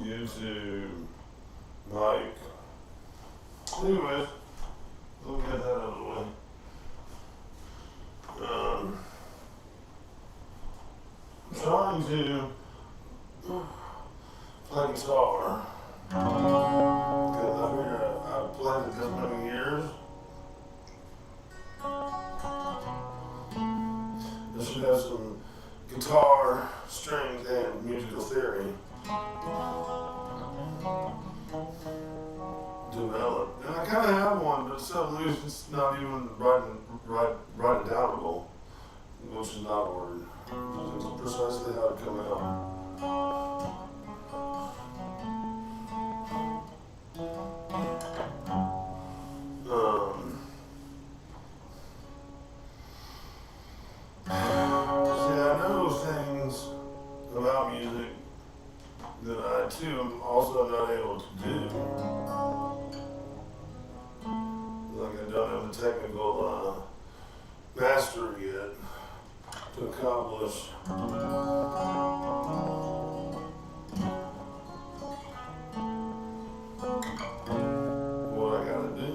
YouTube, mic. Anyways, let me get that out of the way. I'm trying to play guitar. Because I figure I've played it this many years. I should have some guitar, strings, and musical theory developed. And I kind of have one, but it's so loose it's not even write downable, which is not a word. It's precisely how it come out. I know things about music that I too am also not able to do. Like I don't have the technical mastery yet to accomplish what I gotta do.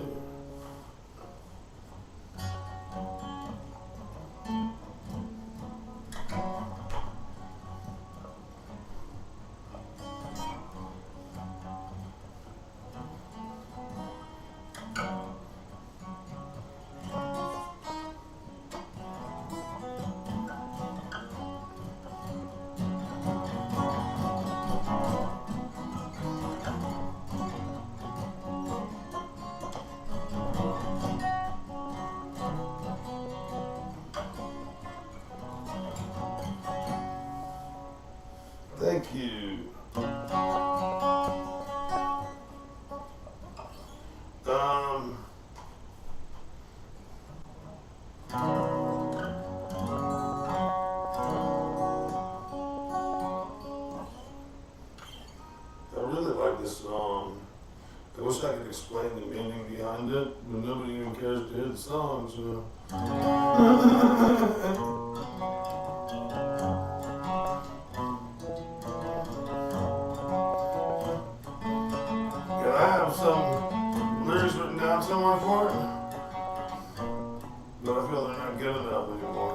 Thank you. I really like this song. I wish I could explain the meaning behind it, but nobody even cares to hear the song, so. I have some lyrics written down somewhere for it, but I feel they're not good enough anymore.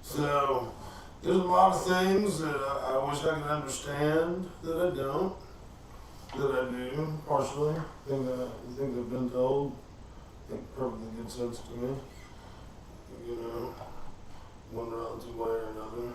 So, there's a lot of things that I wish I could understand that I don't, that I do, partially. Things I've been told make perfectly good sense to me. You know, one relative way or another.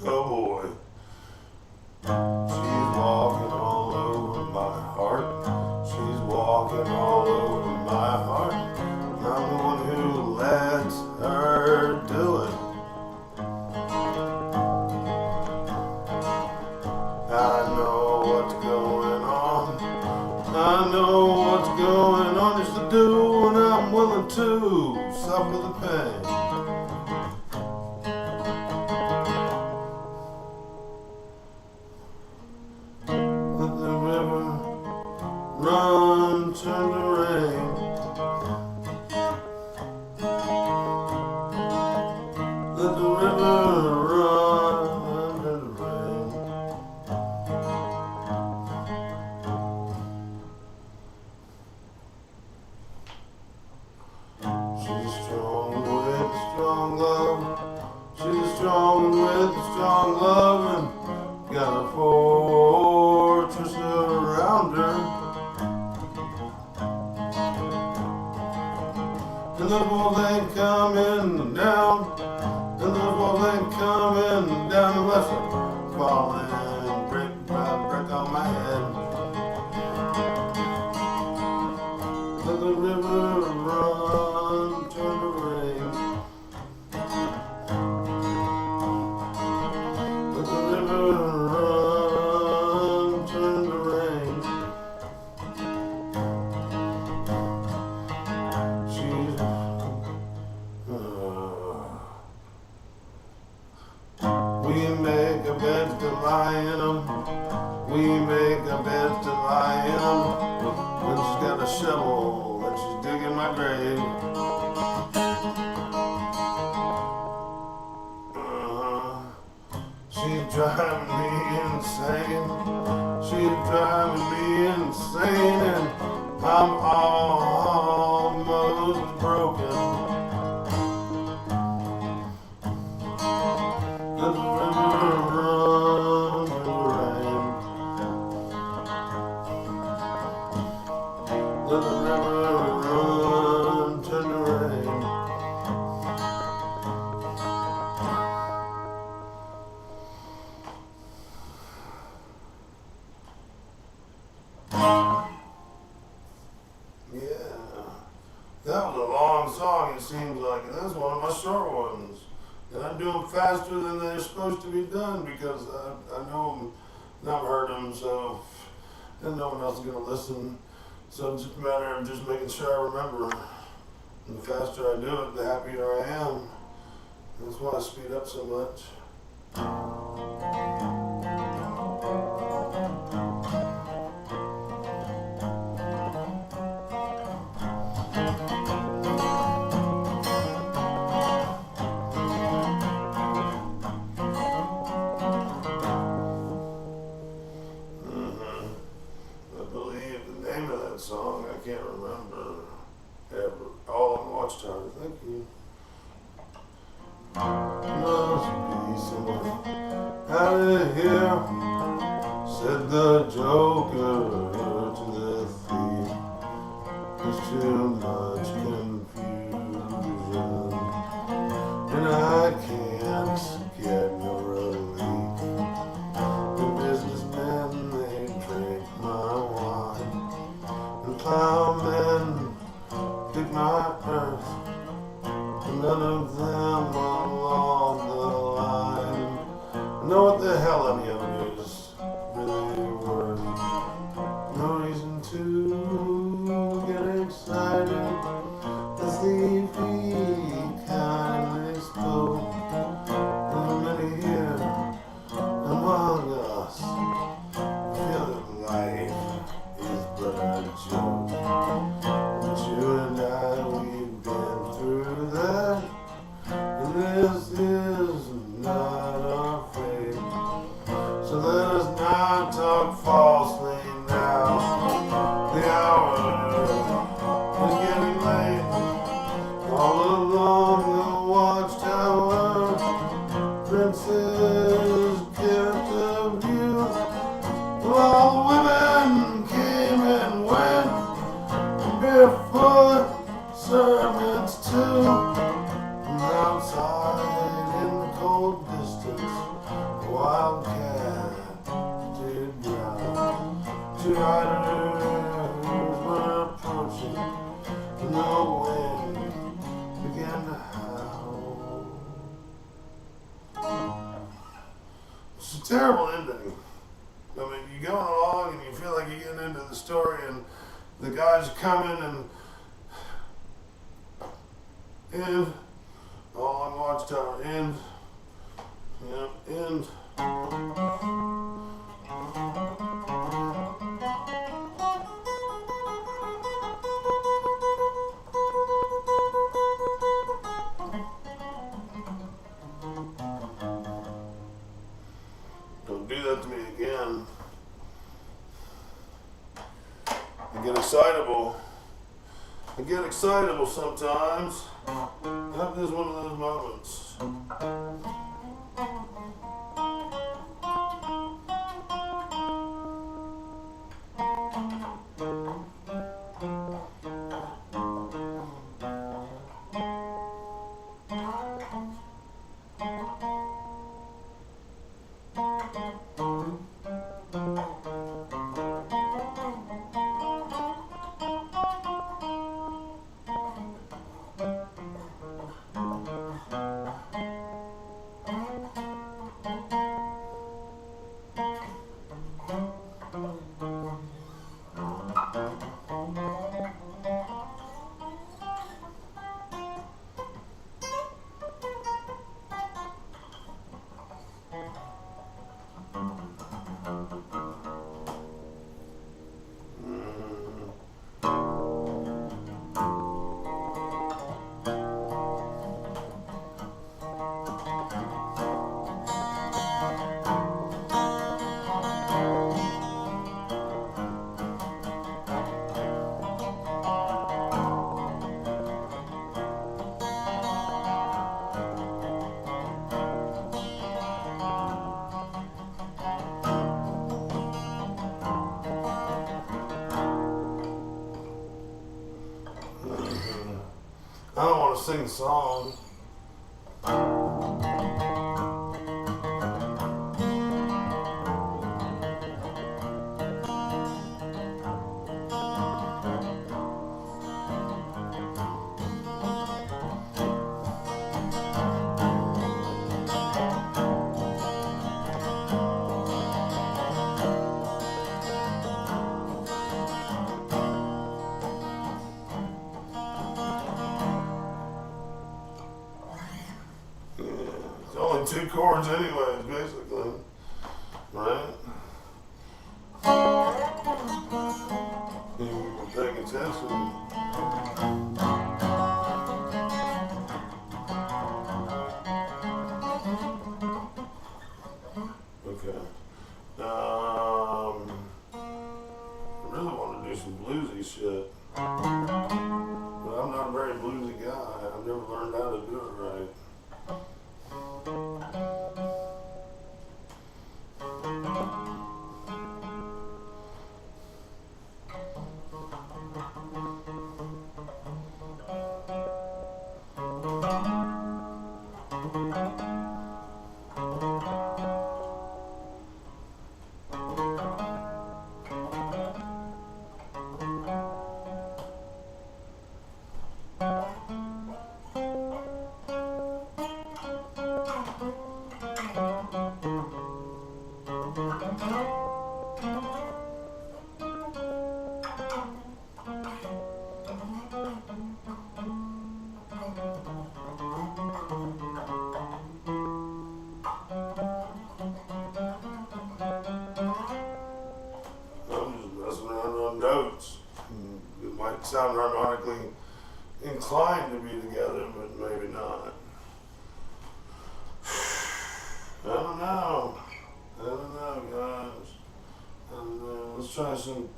Oh boy. She's walking all over my heart. She's walking all over my heart. I'm the one who lets her do it. to suffer the pain. Let the river run, turn to rain. Let the river run, turn to rain. She's strong with strong love. She's strong with strong love, and got a fortress around her. And the walls ain't coming down. And the walls ain't coming down unless I fall in brick by brick on my head. Let the river run, turn to rain. Let the river run, turn to rain. She's we make a bed to lie in 'em. We make a bed to lie in 'em. When she's got a shovel and she's digging my grave. She's driving me insane. She's driving me insane, and I'm almost broken. Let the river run in the rain. Let the river run, turn to rain. Yeah, that was a long song, it seems like. And that's one of my short ones. And I do them faster than they're supposed to be done because I know them and I've heard them, so and no one else is going to listen. So it's just a matter of just making sure I remember. And the faster I do it, the happier I am. That's why I speed up so much. Song, I can't remember ever. All on Watchtower, thank you. Must be someone out of here, said the joker to the thief. There's too much confusion, and I can't get no relief. The businessmen, they drink my wine. Plowmen dig my earth, and none of them along the line know what the hell any of it is really worth. No reason to get excited as the kindly spoke. And many here among us feel that life is but a joke. But you and I, we've been through that, and this is not our fate. So let us not talk falsely now. The hour is getting late. All along the watchtower, princes kept a view. All the women came and went, barefoot servants too. And outside in the cold distance, a wildcat did growl. Two riders were approaching, and the wind began to howl. It's a terrible ending. I mean, you're going along and you feel like you're getting into the story, and the guy's coming, and end. All on Watchtower, end. Yep, end. Don't do that to me again. I get excitable. I get excitable sometimes. That is one of those moments. I don't want to sing a song. It's only 2 chords anyways, basically. Right? You were paying attention. Okay. I really want to do some bluesy shit. But I'm not a very bluesy guy. I've never learned how to do it right. Notes. It might sound harmonically inclined to be together, but maybe not. I don't know. Guys. I don't know. Let's try some.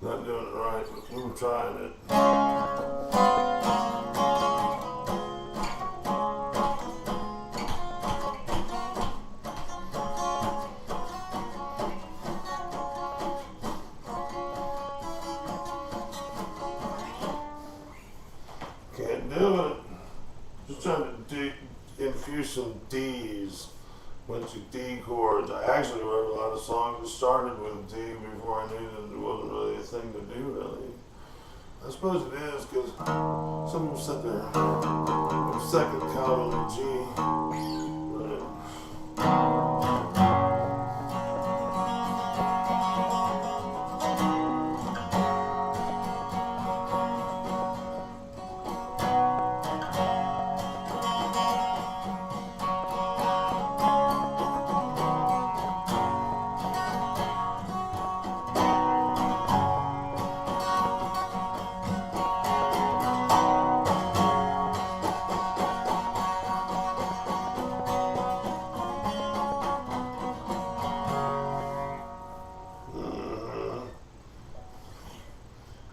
Not doing it right, but we were trying it. Can't do it. Just trying to infuse some D's. Went to D chords. I actually wrote a lot of songs that started with D before I knew that it wasn't really a thing to do, really. I suppose it is, because some people sit there second common G.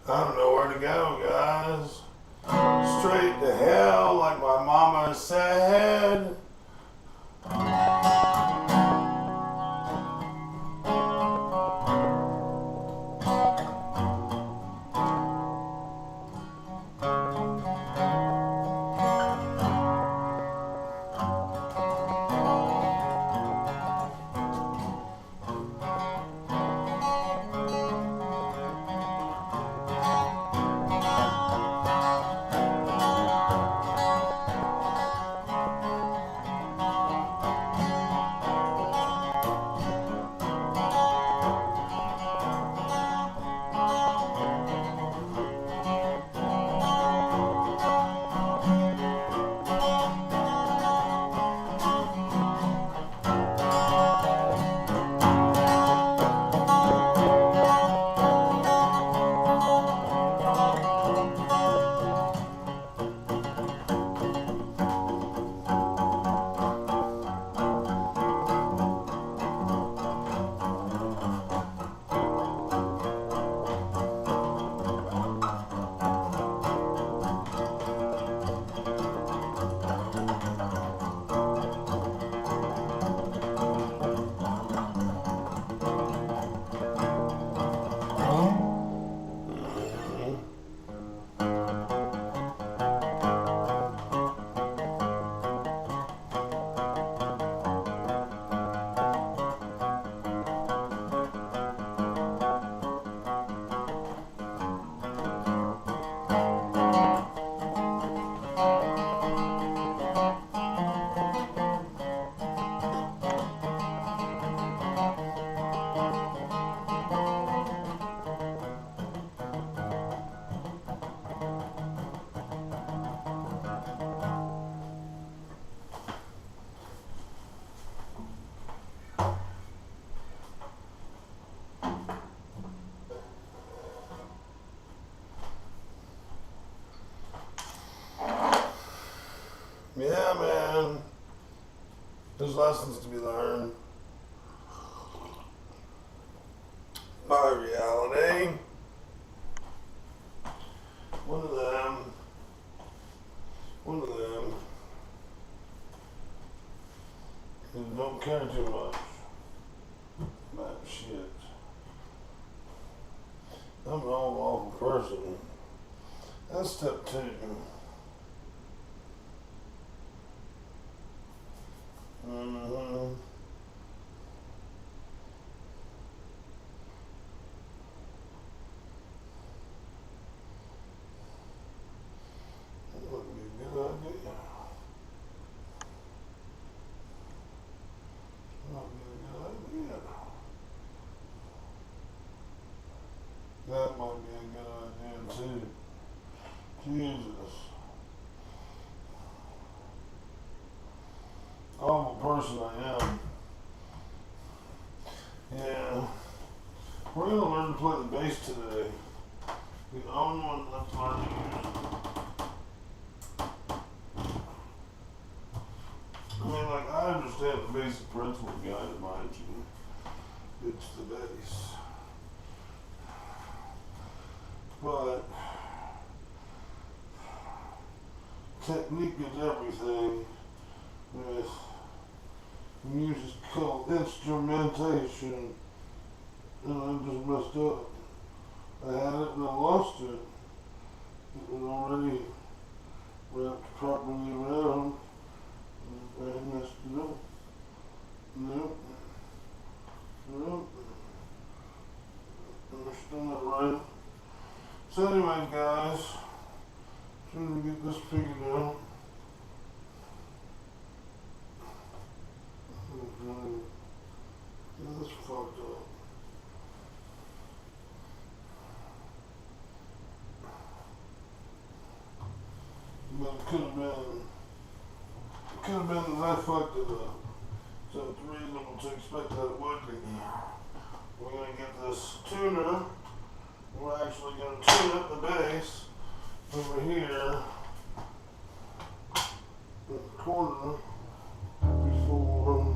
I don't know where to go, guys. Straight to hell, like my mama said. Yeah, man. There's lessons to be learned by reality. One of them is don't care too much about shit. I'm an awful person. That's step 2. Mm-hmm. That would be a good idea. That would be a good idea. That might be a good idea too. Jesus. Awful person I am. Yeah. We're gonna learn to play the bass today. The only one left learning I mean, like, I understand the basic principle behind it, mind you. It's the bass. But technique is everything with musical instrumentation, and I just messed up. I had it and I lost it. It was already could have been that I fucked it up. So it's reasonable to expect that it would be. We're gonna get this tuner. We're actually gonna tune up the base over here in the corner before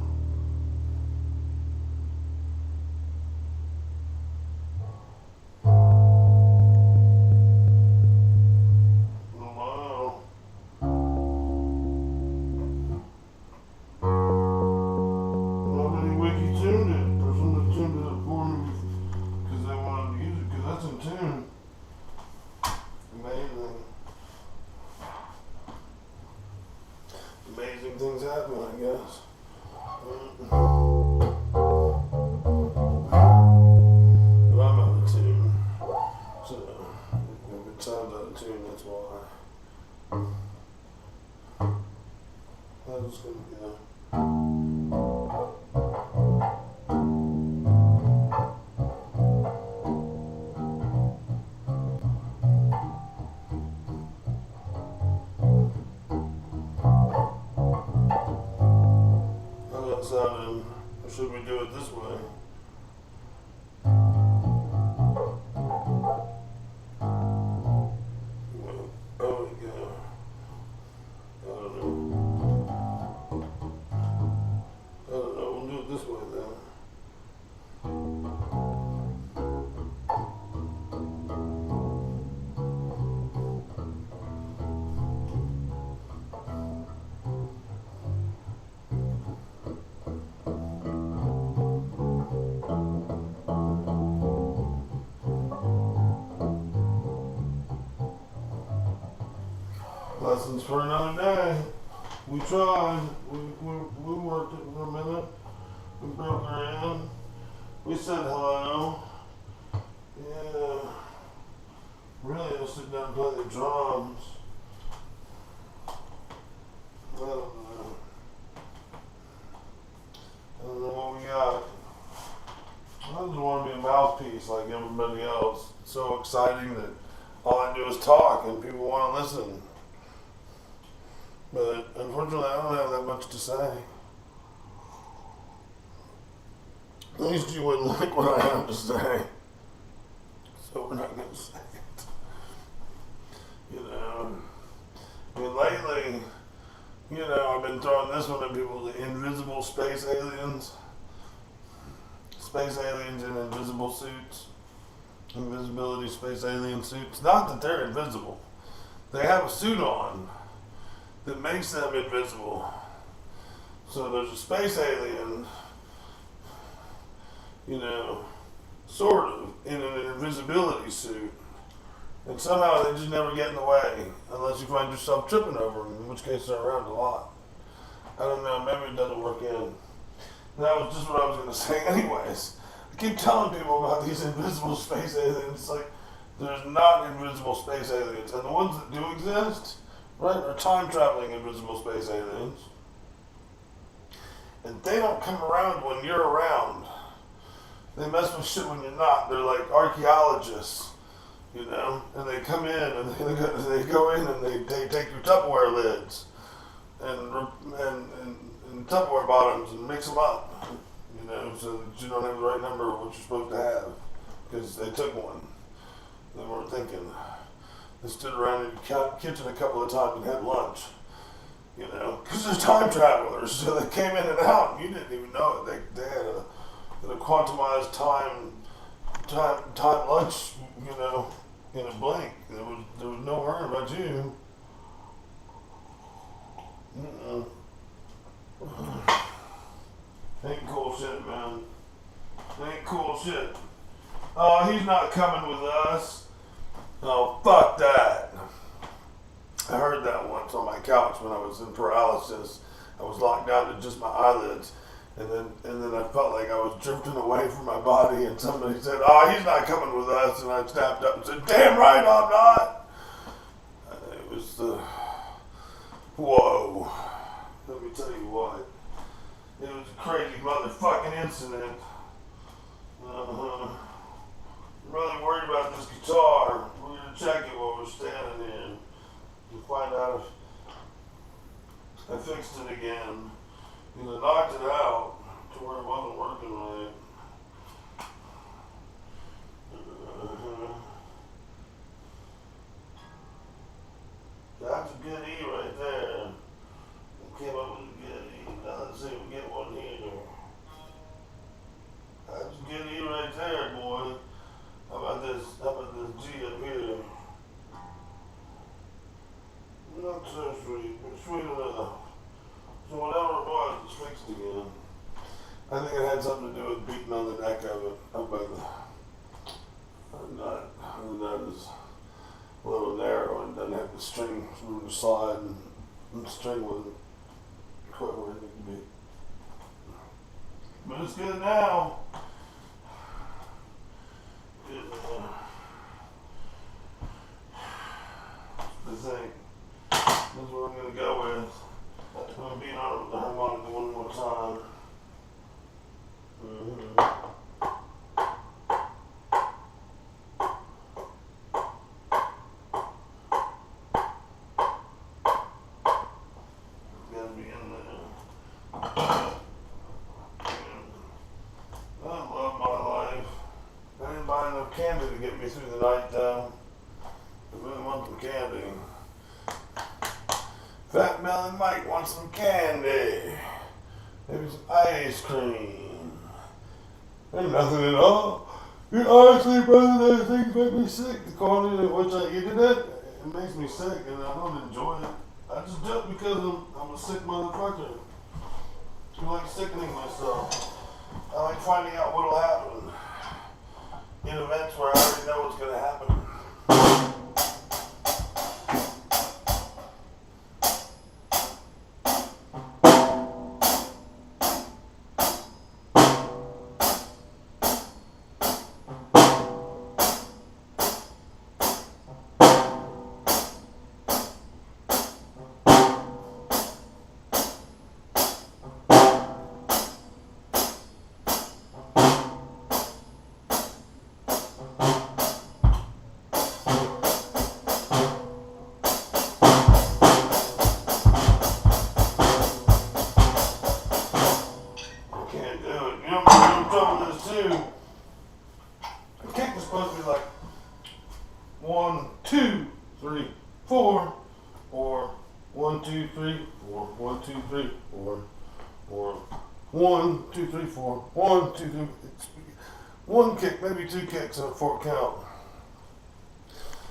nobody wiki tuned it. Person that tuned it up for me because they wanted to use it because that's in tune. Amazing. Amazing things happen, I guess. But I'm out of tune. So, if it sounds out of tune, that's why. I'm just gonna go. How's that sounding? Or should we do it this way? Well, oh, we go. I don't know. We'll do it this way then. Lessons for another day. We tried. We worked it for a minute. We broke her in. We said hello. Yeah. Really, I'll sit down and play the drums. I don't know. I don't know what we got. I just want to be a mouthpiece like everybody else. It's so exciting that all I do is talk and people want to listen. But unfortunately, I don't have that much to say. At least you wouldn't like what I have to say. So we're not going to say it. You know, I mean, lately, I've been throwing this one at people, the invisible space aliens. Space aliens in invisible suits. Invisibility space alien suits. Not that they're invisible. They have a suit on that makes them invisible. So there's a space alien, sort of, in an invisibility suit. And somehow they just never get in the way, unless you find yourself tripping over them, in which case they're around a lot. I don't know, maybe it doesn't work in. That was just what I was going to say anyways. I keep telling people about these invisible space aliens. It's like, there's not invisible space aliens. And the ones that do exist, right, are time-traveling invisible space aliens. And they don't come around when you're around. They mess with shit when you're not. They're like archaeologists, and they come in and they go in and they take your Tupperware lids and Tupperware bottoms and mix them up, so that you don't have the right number of what you're supposed to have, because they took one. They weren't thinking. They stood around in your kitchen a couple of times and had lunch, because they're time travelers, so they came in and out, and you didn't even know it. They had a quantumized time lunch, in a blink. There was no worry about you. Ain't cool shit, man. Ain't cool shit. Oh, he's not coming with us. Oh, fuck that. I heard that once on my couch when I was in paralysis. I was locked down to just my eyelids. And then I felt like I was drifting away from my body, and somebody said, "Oh, he's not coming with us." And I snapped up and said, "Damn right I'm not." It was whoa. Let me tell you what. It was a crazy motherfucking incident. I'm really worried about this guitar. We're gonna check it while we're standing here to find out I fixed it again. And I knocked it out to where it wasn't working right. That's a good E right there. I came up with a good E. Now let's see if we get one here. That's a good E right there, boy. How about this? How about this G up here? Not so sweet, but sweet enough. So whatever it was, it's fixed again. I think it had something to do with beating on the neck of it up by the nut. The nut is a little narrow and doesn't have the string room to slide, and the string wasn't quite where it needed to be. But it's good now. Good now. The thing. That's what I'm going to go with. I'm going to beat on the harmonica one more time. Gotta be in there. I love my life. I didn't buy enough candy to get me through the night though. I really want some candy. Fat Melon Mike wants some candy. Maybe some ice cream. Ain't nothing at all. You honestly, brother, those things make me sick. The quantity at which I eat it makes me sick, and I don't enjoy it. I just do it because I'm a sick motherfucker. I like sickening myself. I like finding out what'll happen in events where I already know what's going to happen. The kick was supposed to be like 1, 2, 3, 4, or 1, 2, 3, 4, 1, 2, 3, 4, or 1, 2, 3, 4, 1, 2, 3. It's one kick, maybe two kicks and a 4 count,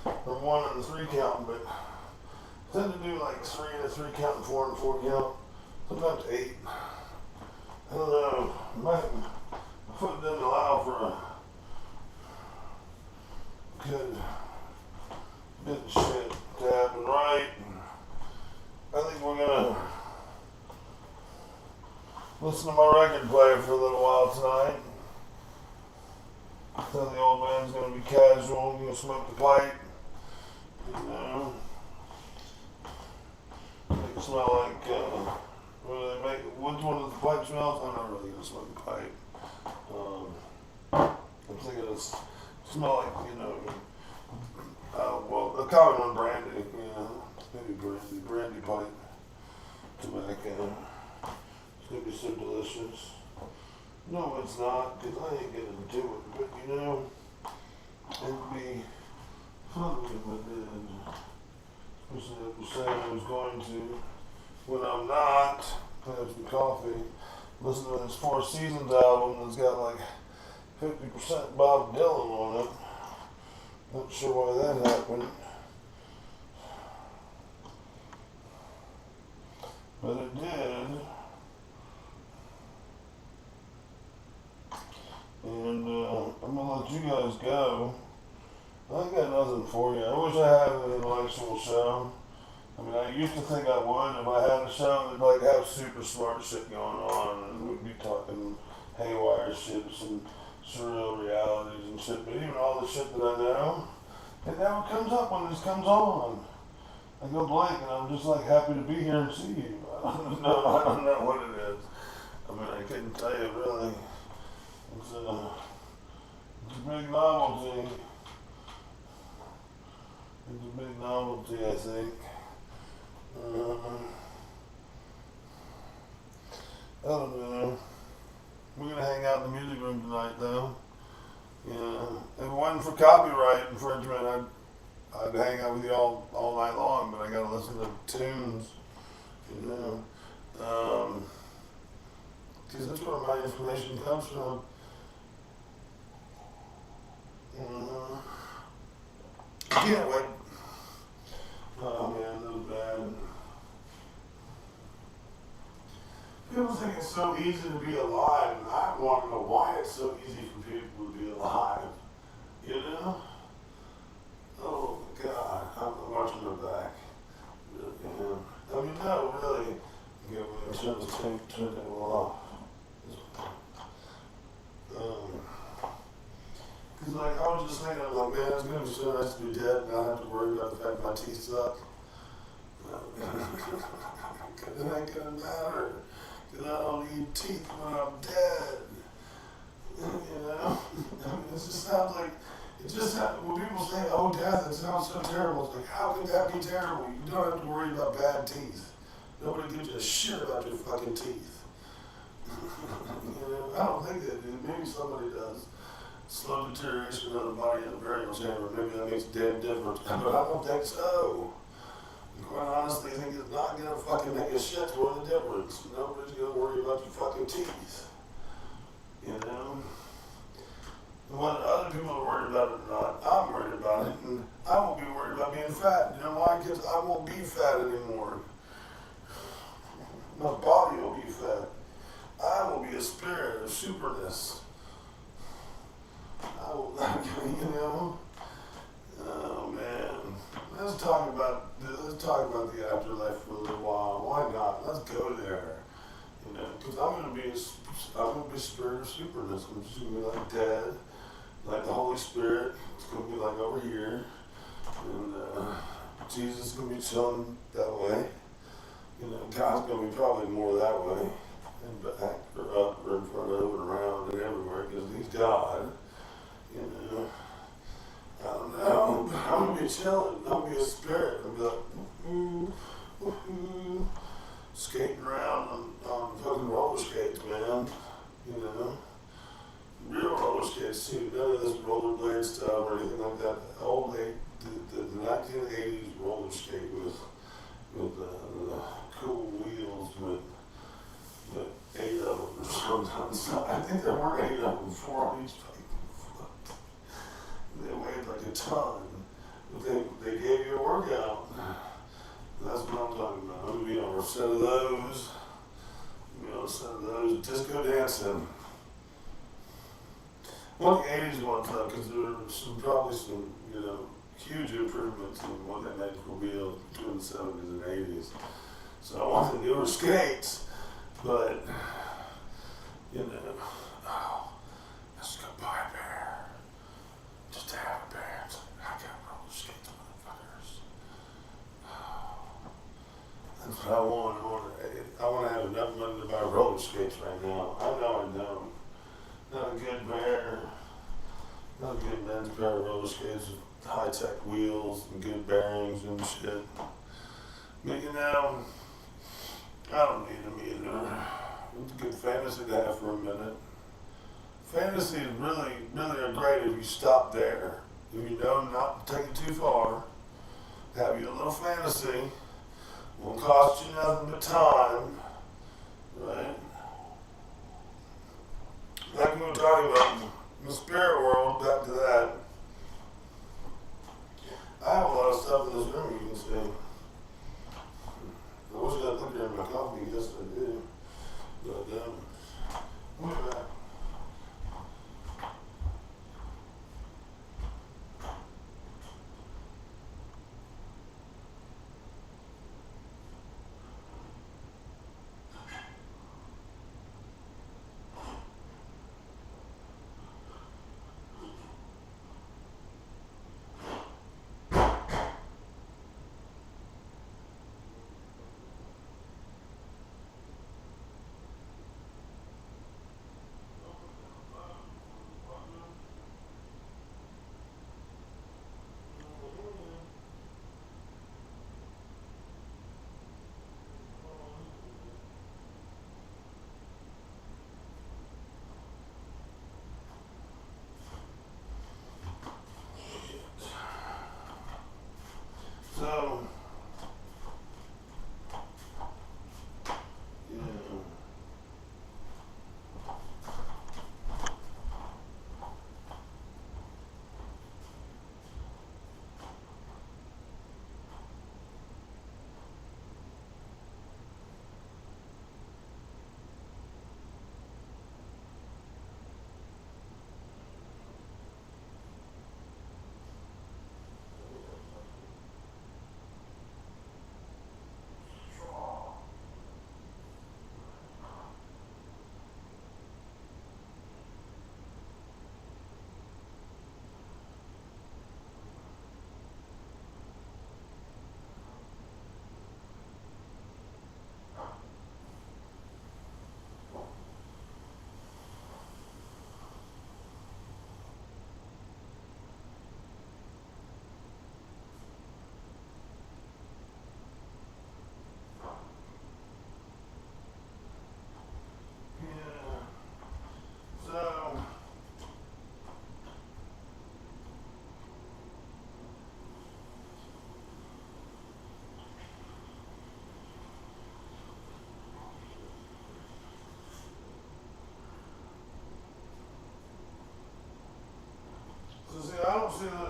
or 1 and a 3 count, but I tend to do like 3 and a 3 count and 4 and a 4 count, sometimes 8. I don't know. My foot doesn't allow for a good shit to happen right. I think we're gonna listen to my record player for a little while tonight. Tell the old man's gonna be casual, gonna smoke the pipe. You know, make it smell like what do they make? Which one of the pipe smells? I'm not really gonna smoke the pipe. I'm thinking it's smell like, you know, well, a common one, brandy, you know, maybe brandy pipe tobacco. It's gonna be so delicious. No, it's not, because I ain't gonna do it, but you know, it'd be fun if I did. Especially if I saying I was going to, when I'm not, have some coffee, listen to this Four Seasons album that's got like 50% Bob Dylan on it. Not sure why that happened, but it did. And I'm gonna let you guys go. I ain't got nothing for you. I wish I had an intellectual show. I mean, I used to think I would if I had a show that'd like have super smart shit going on, and we'd be talking haywire shit, some surreal realities and shit. But even all the shit that I know, it never comes up when this comes on. I go blank, and I'm just like happy to be here and see you. I don't know what it is. I mean, I couldn't tell you really. It's a big novelty. It's a big novelty, I think. I don't know. We're gonna hang out in the music room tonight, though. Yeah. If it wasn't for copyright infringement, I'd hang out with you all night long. But I gotta listen to tunes, you know. Because that's where my information comes from. Uh, Can't wait. Oh man, that was bad. People think it's so easy to be alive, and I want to know why it's so easy for people to be alive. You know? Oh God, I'm watching my back. Yeah. I mean, no, really. Yeah, when I turn it off. Cause like I was just thinking, I was like, man, it's gonna be so nice to be dead and not have to worry about the fact my teeth suck. It ain't gonna matter. Cause I don't need teeth when I'm dead. You know? I mean, it just sounds like, when people say, oh, death, it sounds so terrible. It's like, how can that be terrible? You don't have to worry about bad teeth. Nobody gives a shit about your fucking teeth. You know? I don't think that, maybe somebody does. Slow deterioration of the body in the burial chamber, maybe that makes a damn difference. But I don't think so. And quite honestly, I think it's not gonna fucking make a shit worth of difference. Nobody's gonna worry about your fucking teeth. You know? And whether other people are worried about it or not, I'm worried about it. And I won't be worried about being fat. You know why? Because I won't be fat anymore. My body will be fat. I will be a spirit of superness. I will, you know? Oh man. Let's talk about the afterlife for a little while. Why not? Let's go there. You know, because I'm gonna be a spirit of superness. I'm just gonna be like dead, like the Holy Spirit. It's gonna be like over here, and Jesus is gonna be chilling that way. You know, God's gonna be probably more that way, and back or up or in front of and around and everywhere because He's God. You know, I don't know. I'm gonna be chilling. I'm gonna be a spirit. I'm gonna be like, skating around on fucking roller skates, man. You know, real roller skates too. None of this rollerblade stuff or anything like that. The 1980s roller skate with the cool wheels with 8 of them or something. I think there were 8 of them, 4 on each foot. They weighed like a ton, but they gave you a workout. That's what I'm talking about. I'm gonna be on a set of those. Disco dancing. Well, the 80s ones though, because there were probably some, huge improvements in what they made for wheels between the 70s and 80s. So I want the newer skates, but, let's go buy a pair. Just to have a pair. It's like, I got roller skates, motherfuckers. That's what I want. I want to have enough money to buy roller skates right now. I know I don't. Not a good pair. Not a good men's pair of roller skates with high-tech wheels and good bearings and shit. But I don't need them either. It's a good fantasy to have for a minute. Fantasies really are great if you stop there. If you know not to take it too far, have your little fantasy. Won't cost you nothing but time, right? Like we were talking about in the spirit world, back to that. I have a lot of stuff in this room you can see. I wish I had put it in my coffee, yes I do. But, look at that.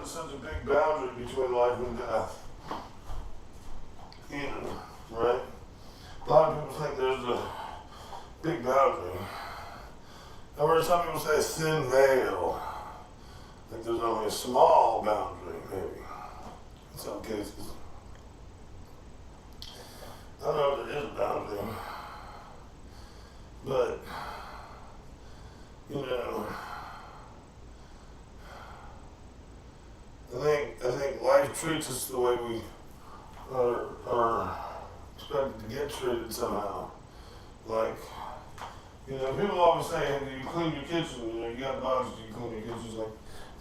there's such a big boundary between life and death. Right? A lot of people think there's a big boundary. I've heard some people say a thin veil. Like there's only a small boundary, maybe, in some cases. I don't know if there is a boundary, but, I think life treats us the way we are expected to get treated somehow. Like, people always say, hey, do you clean your kitchen? You got bugs, do you clean your kitchen? It's like,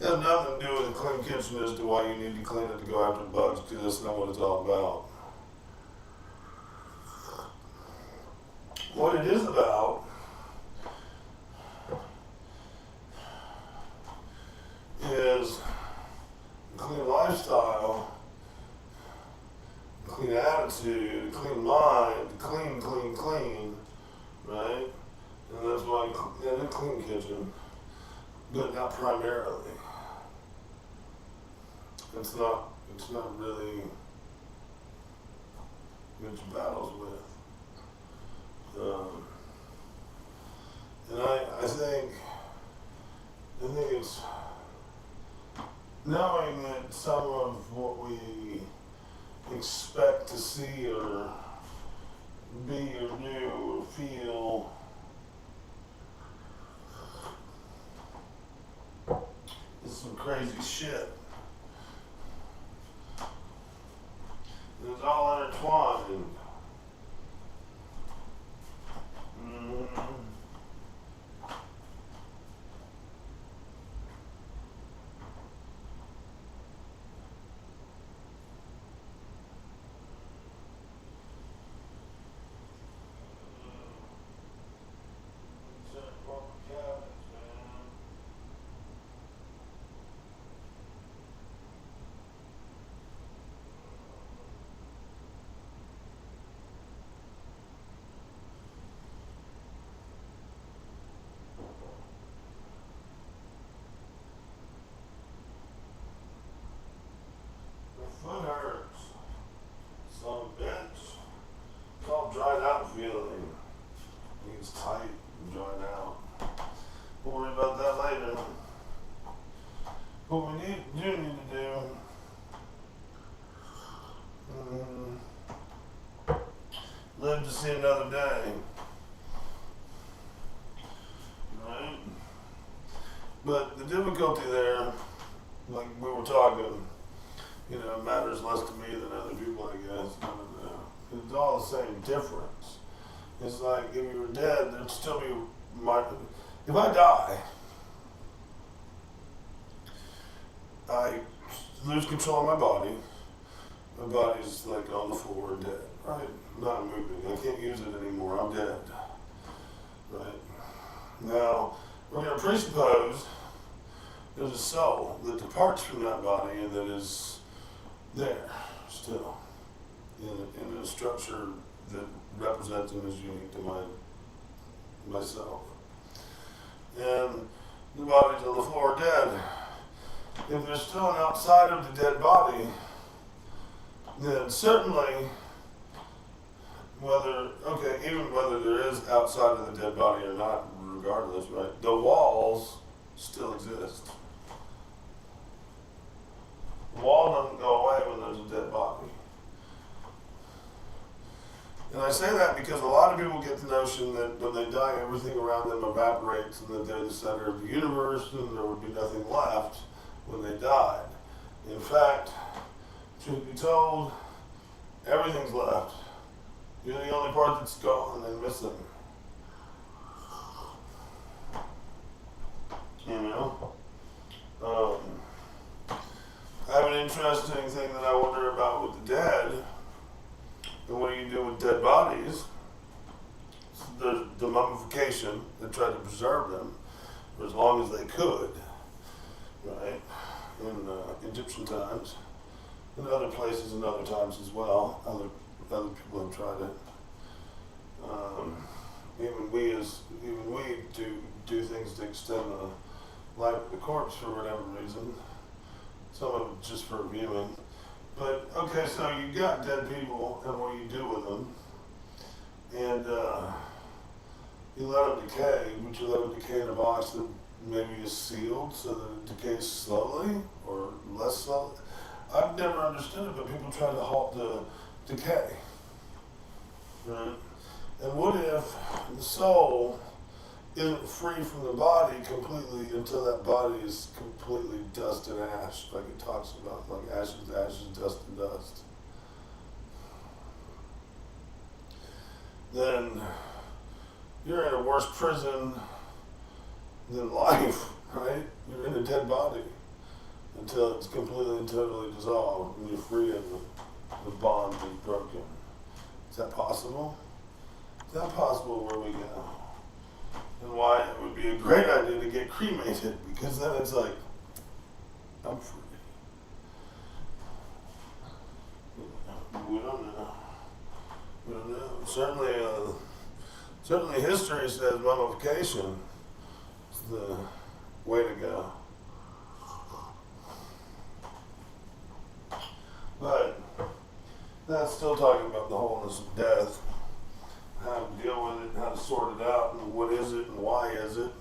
it has nothing to do with a clean kitchen as to why you need to clean it to go after bugs, because that's not what it's all about. What it is about is a clean lifestyle, a clean attitude, a clean mind, clean, right? And that's why, a clean kitchen, but not primarily. It's not really what you battles with. And I think it's knowing that some of what we expect to see or be or do or feel is some crazy shit. And it's all intertwined. Foot hurts. Son of a bitch. It's all dried out feeling. It's tight and dried out. We'll worry about that later. What we do need to do live to see another day. Right? But the difficulty there, like we were talking, matters less to me than other people, I guess. It's all the same difference. It's like if you were dead, there'd still be if I die, I lose control of my body. My body's like on the floor, dead, right? Not moving. I can't use it anymore. I'm dead, right? Now, we're going to presuppose there's a soul that departs from that body and that is there still in a structure that represents and is unique to myself. And the body's on the floor dead. If there's still an outside of the dead body, then certainly even whether there is outside of the dead body or not, regardless, right, the walls still exist. The wall doesn't go away when there's a dead body. And I say that because a lot of people get the notion that when they die, everything around them evaporates and that they're the center of the universe and there would be nothing left when they died. In fact, truth be told, everything's left. You're the only part that's gone and missing. I have an interesting thing that I wonder about with the dead. And what do you do with dead bodies? The mummification, they tried to preserve them for as long as they could, right? In Egyptian times, in other places and other times as well. Other people have tried it. Even we do things to extend the life of the corpse for whatever reason. some of it just for viewing. But okay, so you got dead people, and what you do with them, and you let them decay, but you let them decay in a box that maybe is sealed so that it decays slowly or less slowly. I've never understood it, but people try to halt the decay. Right? And what if the soul isn't free from the body completely until that body is completely dust and ash, like it talks about, like ashes, ashes, dust and dust? Then you're in a worse prison than life, right? You're in a dead body until it's completely and totally dissolved and you're free and the bond is broken. Is that possible? Is that possible where we go? And why it would be a great idea to get cremated, because then it's like, I'm free. We don't know. We don't know. Certainly history says mummification is the way to go. But that's still talking about the wholeness of death, how to deal with it, how to sort it out, and what is it and why is it.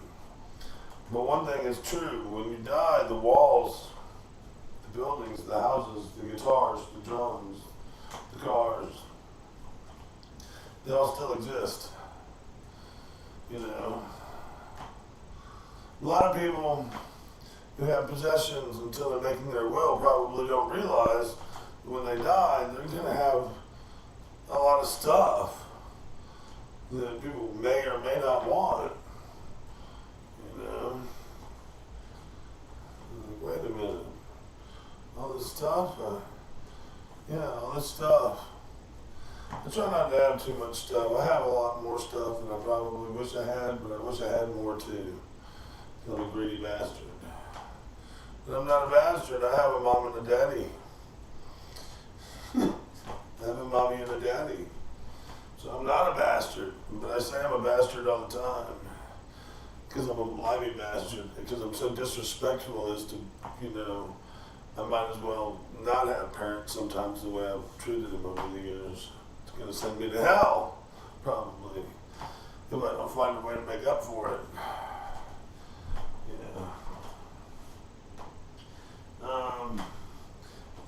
But one thing is true, when you die, the walls, the buildings, the houses, the guitars, the drums, the cars, they all still exist. You know, a lot of people who have possessions until they're making their will probably don't realize when they die, they're going to have a lot of stuff that people may or may not want. You know, like, wait a minute, all this stuff, all this stuff. I try not to have too much stuff. I have a lot more stuff than I probably wish I had, but I wish I had more too. I'm a greedy bastard. But I'm not a bastard. I have a mom and a daddy. I have a mommy and a daddy. So I'm not a bastard, but I say I'm a bastard all the time. Because I'm a limey bastard. Because I'm so disrespectful as to, I might as well not have parents sometimes the way I've treated them over the years. It's going to send me to hell, probably, if I don't find a way to make up for it.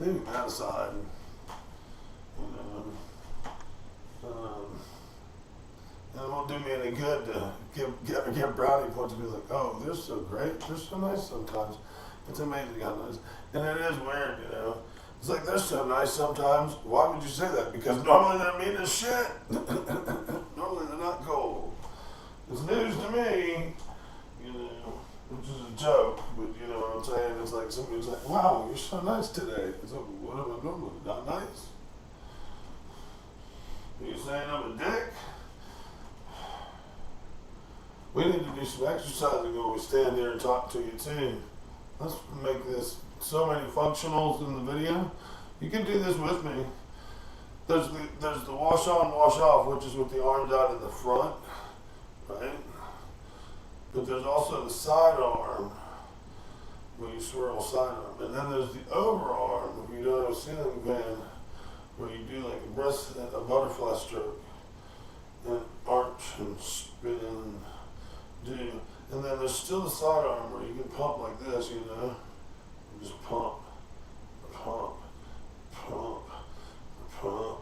Leaving that aside, it won't do me any good to give brownie points and be like, oh, they're so great, they're so nice sometimes. It's amazing how nice. And it is weird, It's like, they're so nice sometimes. Why would you say that? Because normally they're mean as shit. Normally they're not cool. It's news to me, which is a joke, but you know what I'm saying? It's like somebody's like, wow, you're so nice today. It's like, what am I normally not nice? Are you saying I'm a dick? We need to do some exercising when we stand here and talk to you too. Let's make this so many functionals in the video. You can do this with me. There's the wash on, wash off, which is with the arms out in the front, right? But there's also the side arm, where you swirl side arm. And then there's the overarm, if you don't have a ceiling fan, where you do like a butterfly stroke, and arch and spin and do. And then there's still the side arm where you can pump like this, just pump, pump, pump, pump.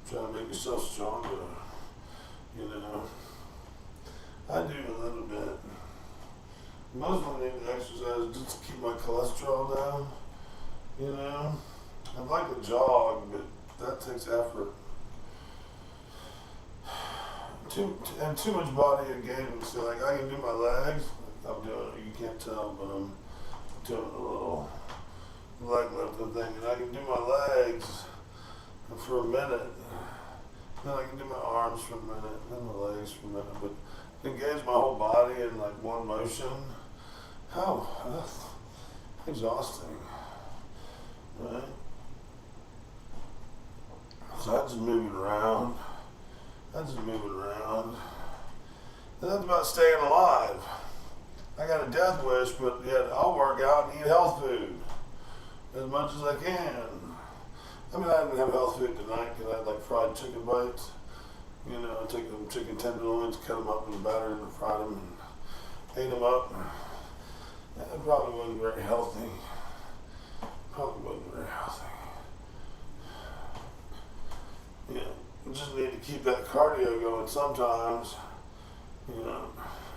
Try to make yourself stronger, I do a little bit. Most of them need to exercise just to keep my cholesterol down, I'd like to jog, but that takes effort. Too much body engagement. So like I can do my legs. I'm doing it. You can't tell, but I'm doing a little leg lifting thing, and I can do my legs for a minute. Then I can do my arms for a minute, then my legs for a minute. But engage my whole body in like one motion. How exhausting, right? So I just move it around. And that's about staying alive. I got a death wish, but yet I'll work out and eat health food. as much as I can. I mean, I didn't have health food tonight because I had like fried chicken bites. You know, I took them chicken tenderloins, cut them up in batter and fried them and ate them up. It probably wasn't very healthy. Probably wasn't very healthy. Yeah, you just need to keep that cardio going sometimes. You know,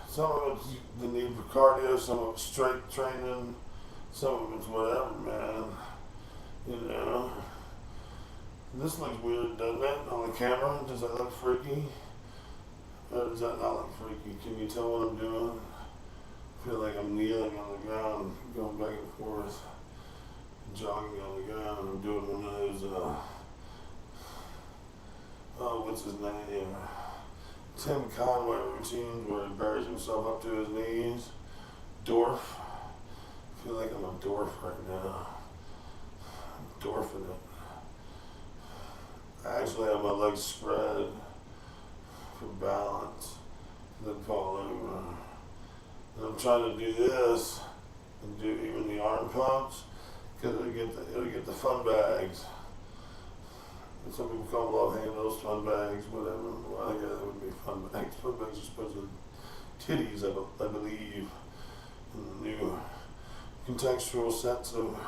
some of it's the need for cardio, some of it's strength training, some of it's whatever, man. You know. This looks weird, doesn't it? On the camera, does that look freaky? Or does that not look freaky? Can you tell what I'm doing? I feel like I'm kneeling on the ground, going back and forth, jogging on the ground. I'm doing one of those, what's his name? Tim Conway routines where he buries himself up to his knees. Dwarf. I feel like I'm a dwarf right now. I'm dwarfing it. I actually have my legs spread for balance, then fall over. And I'm trying to do this and do even the arm pumps because it'll get the fun bags. And some people call them love handles, fun bags, whatever. Well, I guess that would be fun bags. Fun bags are supposed to be titties, I believe, in the new contextual sense of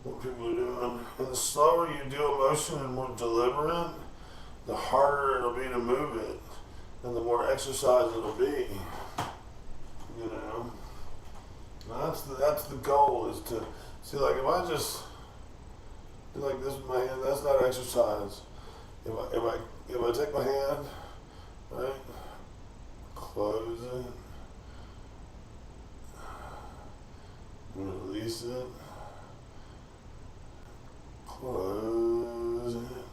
what people are doing. And the slower you do a motion and more deliberate, the harder it'll be to move it, and the more exercise it'll be. You know, and that's the goal, is to see, like, if I just do like this with my hand, that's not exercise. If I take my hand, right, close it, release it. Close it.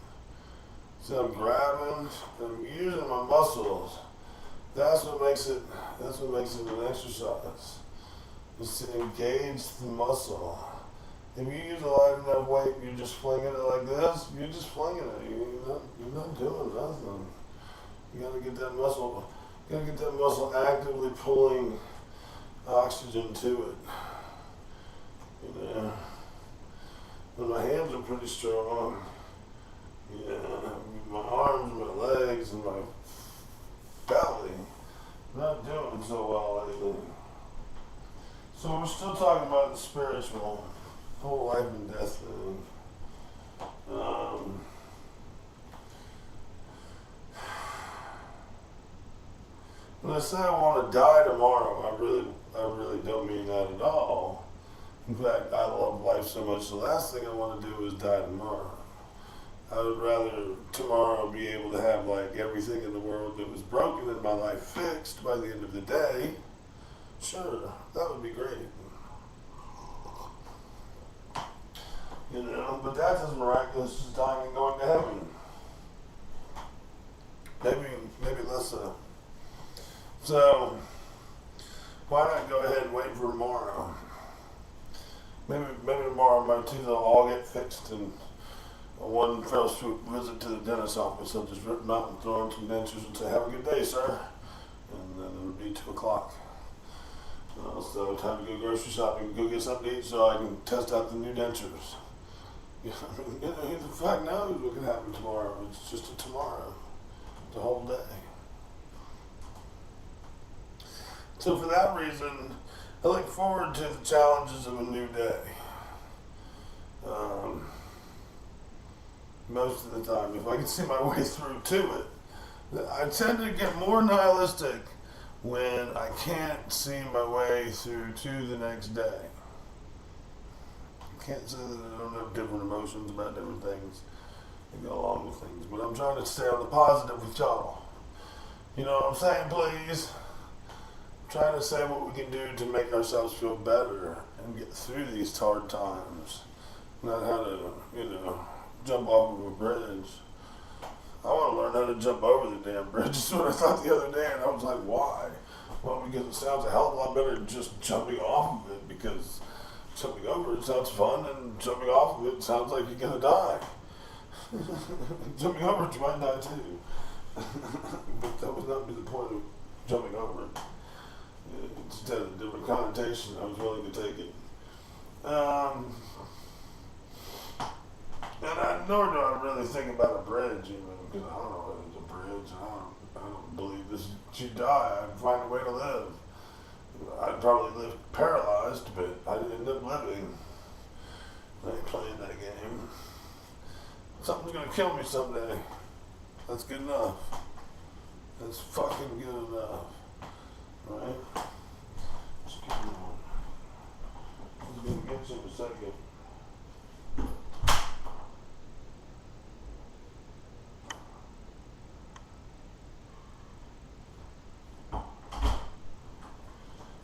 So I'm grabbing, I'm using my muscles. That's what makes it an exercise. Is to engage the muscle. If you use a light enough weight, you're just flinging it like this, you're just flinging it. You're not doing nothing. You gotta get that muscle actively pulling oxygen to it. You know. And my hands are pretty strong. Yeah, my arms, my legs, and my belly, not doing so well lately. So we're still talking about the spiritual, whole life and death thing. When I say I want to die tomorrow, I really don't mean that at all. In fact, I love life so much, the last thing I want to do is die tomorrow. I would rather tomorrow be able to have like everything in the world that was broken in my life fixed by the end of the day. Sure, that would be great. You know, but that's as miraculous as dying and going to heaven. Maybe less so. So, why not go ahead and wait for tomorrow? Maybe tomorrow my teeth will all get fixed and one fell swoop visit to the dentist's office. I'll just rip them out and throw in some dentures and say, "Have a good day, sir." And then it'll be 2 o'clock. So time to go grocery shopping, go get something to eat so I can test out the new dentures. Yeah, the fact knows what can happen tomorrow. It's just a tomorrow. It's a whole day. So for that reason, I look forward to the challenges of a new day. Most of the time, if I can see my way through to it. I tend to get more nihilistic when I can't see my way through to the next day. I can't say that I don't have different emotions about different things that go along with things, but I'm trying to stay on the positive with y'all. You know what I'm saying, please? Trying to say what we can do to make ourselves feel better and get through these hard times. Not how to, jump off of a bridge. I want to learn how to jump over the damn bridge. That's what I thought the other day, and I was like, why? Well, because it sounds a hell of a lot better than just jumping off of it, because jumping over it sounds fun, and jumping off of it sounds like you're going to die. Jumping over it, you might die too. But that would not be the point of jumping over it. It had a different connotation. I was willing to take it. And nor do I really think about a bridge even, because I don't know whether it's a bridge. I don't believe this should die. I'd find a way to live. I'd probably live paralyzed, but I'd end up living. I ain't playing that game. Something's gonna kill me someday. That's good enough. That's fucking good enough. Right? Just keep going. I'm gonna get you in a second.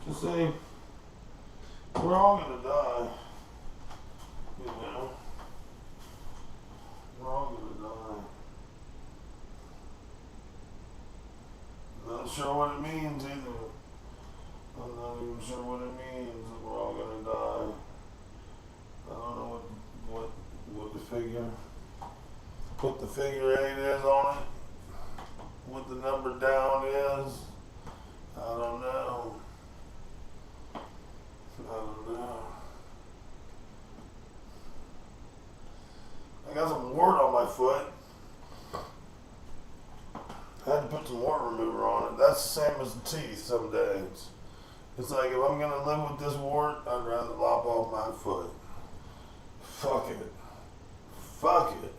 You see, we're all gonna die. You know? We're all gonna die. Not sure what it means either. I'm not even sure what it means that we're all gonna die. I don't know what the figure, what the figure 8 is on it, what the number down is. I don't know. I don't know. I got some wart on my foot. I had to put some wart remover on it. That's the same as the teeth some days. It's like if I'm gonna live with this wart, I'd rather lop off my foot. Fuck it. Fuck it.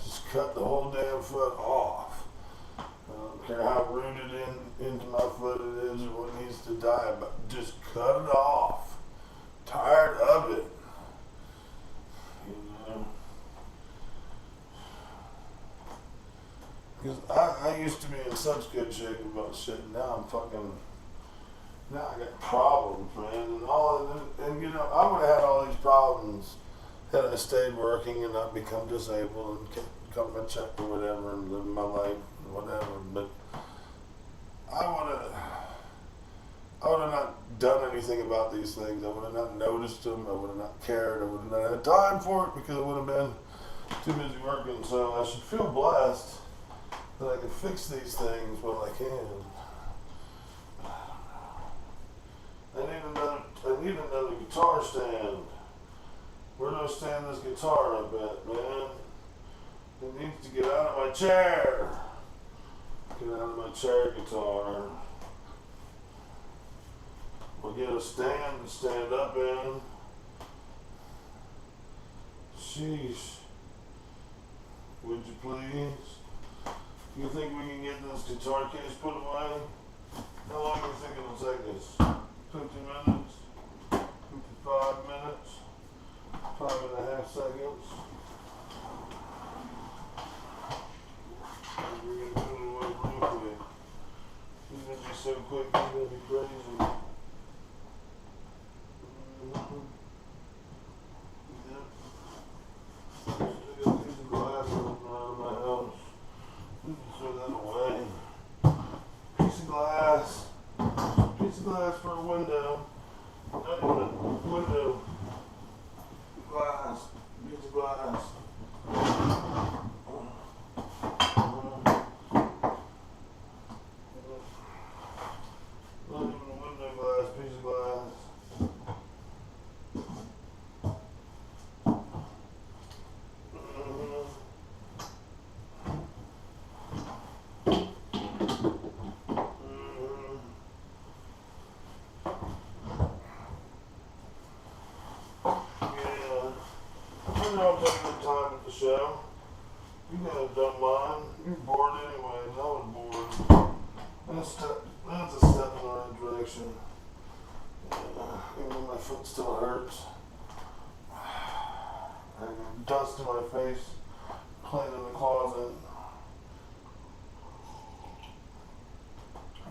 Just cut the whole damn foot off. I don't care how rooted into my foot it is or what needs to die, but just cut it off. Tired of it. You know? Because I used to be in such good shape about shit. Now now I got problems, man. And you know, I would have had all these problems had I stayed working and not become disabled and got my check or whatever and living my life or whatever. But I would have not done anything about these things. I would have not noticed them. I would have not cared. I would have not had time for it because I would have been too busy working. So I should feel blessed that I can fix these things when I can. I need another guitar stand. Where do I stand this guitar up at, man? It needs to get out of my chair. Get out of my chair, guitar. We'll get a stand to stand up in. Sheesh. Would you please? You think we can get this guitar case put away? How long do you think it'll take us? 50 minutes? 55 minutes? 5.5 seconds? We're gonna put it away real quick. It's gonna be so quick, it's gonna be crazy. Yep. I got a piece of glass around my house. We can throw that away. Piece of glass. Piece of glass for a window. Not even a window. Glass. Piece of glass. Not even a window glass. Piece of glass. I'll take a good time at the show. You guys don't mind. You're bored anyways. I was bored. That's a step in the right direction. Even though my foot still hurts. I got dust in my face. Playing in the closet.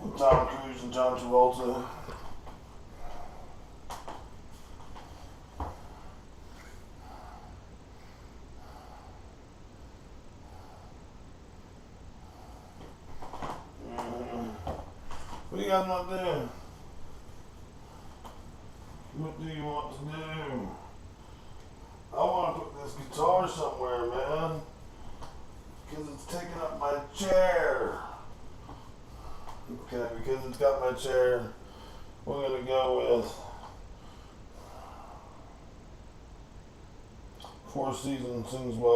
With Tom Cruise and John Travolta. What do you guys want to do? What do you want to do? I want to put this guitar somewhere, man. Because it's taking up my chair. Okay, because it's got my chair, we're going to go with Four seasons sings well.